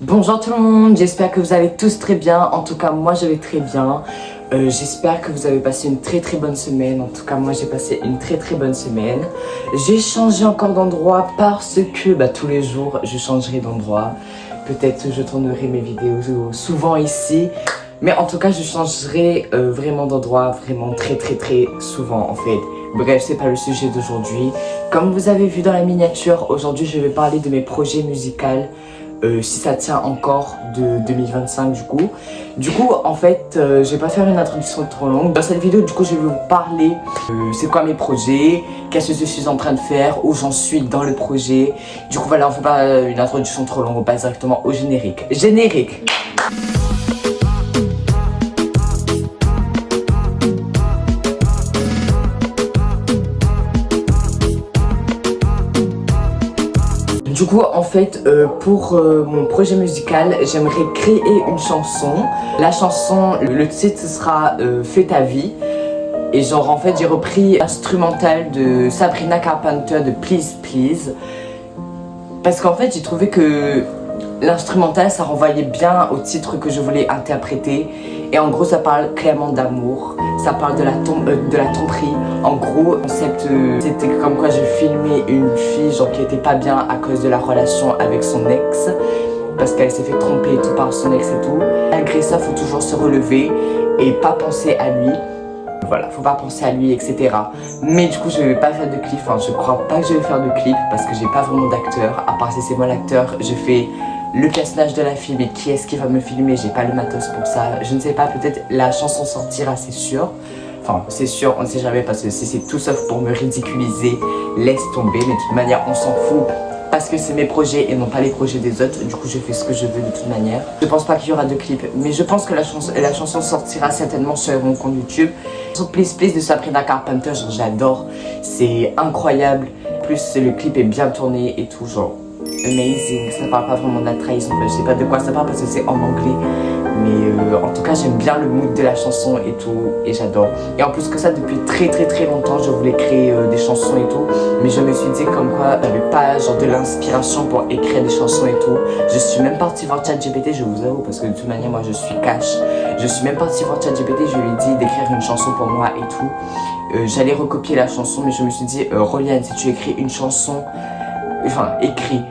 Bonjour tout le monde, j'espère que vous allez tous très bien. En tout cas, moi je vais très bien. J'espère que vous avez passé une très bonne semaine. En tout cas, moi j'ai passé une très bonne semaine. J'ai changé encore d'endroit parce que tous les jours je changerai d'endroit. Peut-être je tournerai mes vidéos souvent ici. Mais en tout cas, je changerai vraiment d'endroit, vraiment très souvent en fait. Bref, c'est pas le sujet d'aujourd'hui. Comme vous avez vu dans la miniature, aujourd'hui je vais parler de mes projets musicaux. Si ça tient encore de 2025 du coup. En fait, je vais pas faire une introduction trop longue. Dans cette vidéo, du coup, je vais vous parler c'est quoi mes projets, qu'est-ce que je suis en train de faire, où j'en suis dans le projet. Du coup, voilà, on fait pas une introduction trop longue, on passe directement au générique. Générique! Du coup, en fait, pour mon projet musical, j'aimerais créer une chanson. La chanson, le titre sera Fais ta vie. Et genre, en fait, j'ai repris l'instrumental de Sabrina Carpenter de Please Please. Parce qu'en fait, j'ai trouvé que l'instrumental, ça renvoyait bien au titre que je voulais interpréter. Et en gros, ça parle clairement d'amour. Ça parle de la tromperie. En gros, le concept, c'était comme quoi j'ai filmé une fille genre qui était pas bien à cause de la relation avec son ex. Parce qu'elle s'est fait tromper et tout par son ex et tout. Malgré ça, faut toujours se relever et pas penser à lui. Voilà, faut pas penser à lui, etc. Mais du coup, je vais pas faire de clip. Enfin, je crois pas que je vais faire de clip parce que j'ai pas vraiment d'acteur. À part si c'est moi l'acteur, je fais le personnage de la fille, mais qui est-ce qui va me filmer? J'ai pas le matos pour ça. Je ne sais pas, peut-être la chanson sortira, c'est sûr. Enfin, c'est sûr, on ne sait jamais parce que si c'est tout sauf pour me ridiculiser, laisse tomber. Mais de toute manière, on s'en fout parce que c'est mes projets et non pas les projets des autres. Du coup, je fais ce que je veux de toute manière. Je pense pas qu'il y aura de clip, mais je pense que la chanson sortira certainement sur mon compte YouTube. Sur Please Please de Sabrina Carpenter, genre j'adore. C'est incroyable. En plus, le clip est bien tourné et tout, genre amazing. Ça parle pas vraiment de la trahison. Je sais pas de quoi ça parle parce que c'est en anglais. Mais en tout cas, j'aime bien le mood de la chanson et tout, et j'adore. Et en plus que ça, depuis très longtemps, je voulais créer des chansons et tout. Mais je me suis dit comme quoi, j'avais pas genre de l'inspiration pour écrire des chansons et tout. Je suis même partie voir ChatGPT, je vous avoue, parce que de toute manière, moi je suis cash. Je suis même partie voir ChatGPT, je lui ai dit d'écrire une chanson pour moi et tout. J'allais recopier la chanson, mais je me suis dit, Roliane, si tu écris une chanson,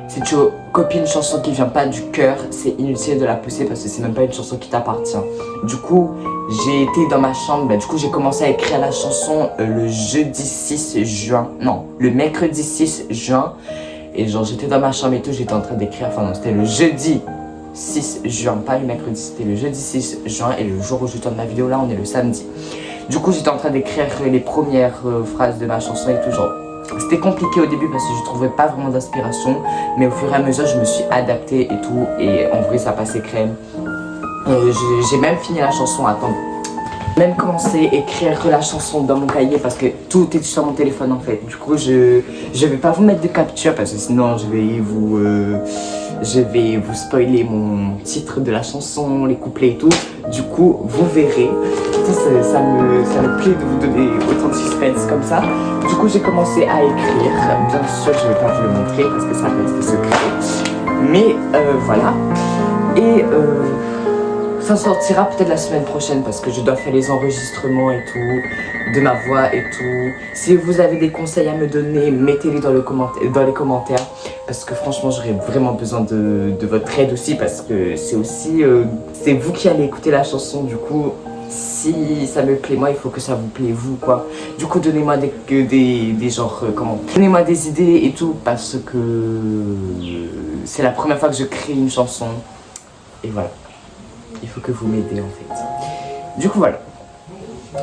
si tu copies une chanson qui vient pas du cœur, c'est inutile de la pousser parce que c'est même pas une chanson qui t'appartient. Du coup, j'ai été dans ma chambre, j'ai commencé à écrire la chanson le jeudi 6 juin, non, le mercredi 6 juin. Et genre j'étais dans ma chambre et tout, j'étais en train d'écrire, enfin non, c'était le jeudi 6 juin, pas le mercredi, c'était le jeudi 6 juin. Et le jour où je tourne ma vidéo là, on est le samedi. Du coup, j'étais en train d'écrire les premières phrases de ma chanson et tout, genre. C'était compliqué au début parce que je trouvais pas vraiment d'inspiration, mais au fur et à mesure je me suis adaptée et tout, et en vrai ça passait crème. J'ai même fini la chanson, attends. J'ai même commencé à écrire la chanson dans mon cahier parce que tout est sur mon téléphone en fait. Du coup je vais pas vous mettre de capture parce que sinon je vais vous spoiler mon titre de la chanson, les couplets et tout. Du coup vous verrez. Ça me plaît de vous donner autant de suspense comme ça. Du coup j'ai commencé à écrire. Bien sûr je vais pas vous le montrer parce que ça reste secret. Mais voilà. Et ça sortira peut-être la semaine prochaine parce que je dois faire les enregistrements et tout, de ma voix et tout. Si vous avez des conseils à me donner, mettez-les dans les commentaires. Parce que franchement j'aurais vraiment besoin de votre aide aussi. Parce que c'est aussi, c'est vous qui allez écouter la chanson. Du coup, si ça me plaît moi, il faut que ça vous plaît vous quoi. Du coup donnez-moi donnez-moi des idées et tout. Parce que c'est la première fois que je crée une chanson. Et voilà. Il faut que vous m'aidez en fait. Du coup voilà.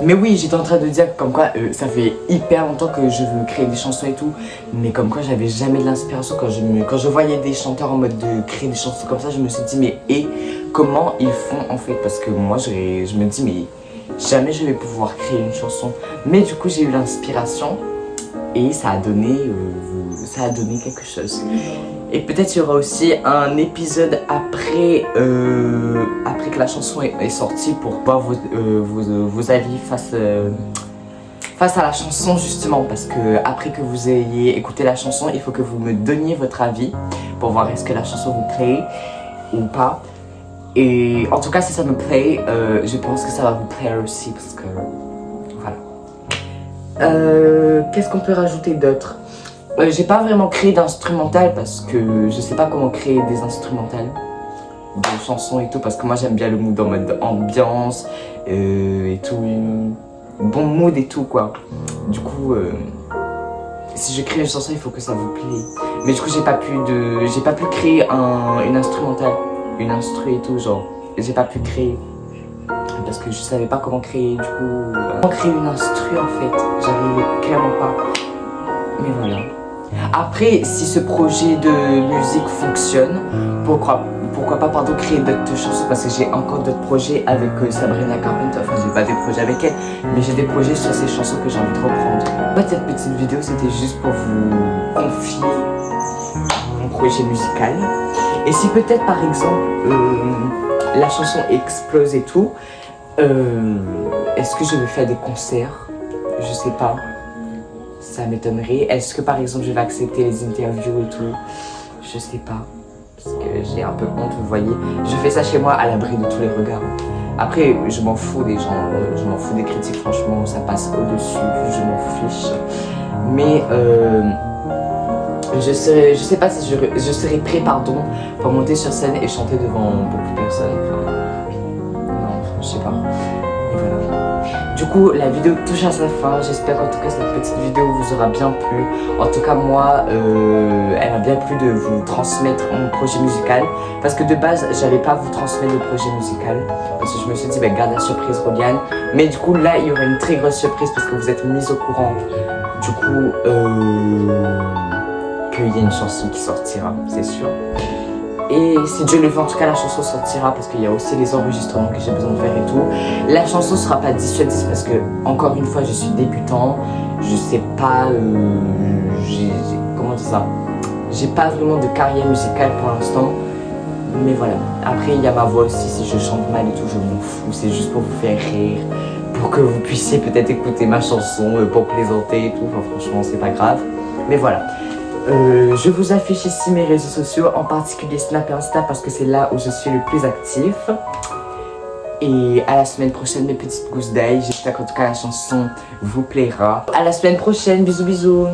Mais oui, j'étais en train de dire comme quoi ça fait hyper longtemps que je veux créer des chansons et tout. Mais comme quoi j'avais jamais de l'inspiration. Quand je voyais des chanteurs en mode de créer des chansons comme ça, je me suis dit mais comment ils font en fait? Parce que moi je me dis mais jamais je vais pouvoir créer une chanson. Mais du coup j'ai eu l'inspiration et ça a donné quelque chose. Et peut-être il y aura aussi un épisode après que la chanson est sortie pour voir vos avis face à la chanson justement. Parce que après que vous ayez écouté la chanson, il faut que vous me donniez votre avis pour voir est-ce que la chanson vous plaît. ou pas. Et en tout cas si ça me plaît, je pense que ça va vous plaire aussi parce que voilà. Qu'est-ce qu'on peut rajouter d'autre? J'ai pas vraiment créé d'instrumental parce que je sais pas comment créer des instrumentales de chansons et tout, parce que moi j'aime bien le mood en mode ambiance et tout, bon mood et tout quoi. Du coup si je crée une chanson il faut que ça vous plaît. Mais du coup j'ai pas pu créer une instrumentale, une instru et tout, genre j'ai pas pu créer parce que je savais pas comment créer. Du coup comment créer une instru en fait, j'arrivais clairement pas. Mais voilà. Après, si ce projet de musique fonctionne, pourquoi pas créer d'autres chansons, parce que j'ai encore d'autres projets avec Sabrina Carpenter. Enfin, j'ai pas des projets avec elle, mais j'ai des projets sur ces chansons que j'ai envie de reprendre. En fait, cette petite vidéo, c'était juste pour vous confier mon projet musical. Et si peut-être, par exemple, la chanson explose et tout, est-ce que je vais faire des concerts? Je sais pas. Ça m'étonnerait. Est-ce que par exemple je vais accepter les interviews et tout? Je sais pas. Parce que j'ai un peu honte, vous voyez. Je fais ça chez moi à l'abri de tous les regards. Après, je m'en fous des gens, je m'en fous des critiques, franchement, ça passe au-dessus, je m'en fiche. Mais je sais pas si je serai prêt, pardon, pour monter sur scène et chanter devant beaucoup de personnes. Enfin, non, je sais pas. Et voilà. Du coup, la vidéo touche à sa fin. J'espère qu'en tout cas cette petite vidéo vous aura bien plu. En tout cas, moi, elle m'a bien plu de vous transmettre mon projet musical. Parce que de base, j'allais pas vous transmettre le projet musical. Parce que je me suis dit, garde la surprise, Rodiane. Mais du coup, là, il y aura une très grosse surprise parce que vous êtes mis au courant. Du coup, qu'il y a une chanson qui sortira, c'est sûr. Et si Dieu le veut, en tout cas la chanson sortira parce qu'il y a aussi les enregistrements que j'ai besoin de faire et tout. La chanson sera pas 10 sur 10 parce que, encore une fois, je suis débutant. Je sais pas, comment dire ça? J'ai pas vraiment de carrière musicale pour l'instant. Mais voilà. Après, il y a ma voix aussi. Si je chante mal et tout, je m'en fous. C'est juste pour vous faire rire. Pour que vous puissiez peut-être écouter ma chanson pour plaisanter et tout. Enfin, franchement, c'est pas grave. Mais voilà. Je vous affiche ici mes réseaux sociaux, en particulier Snap et Insta parce que c'est là où je suis le plus actif. Et à la semaine prochaine mes petites gousses d'ail. J'espère qu'en tout cas la chanson vous plaira. À la semaine prochaine, bisous bisous.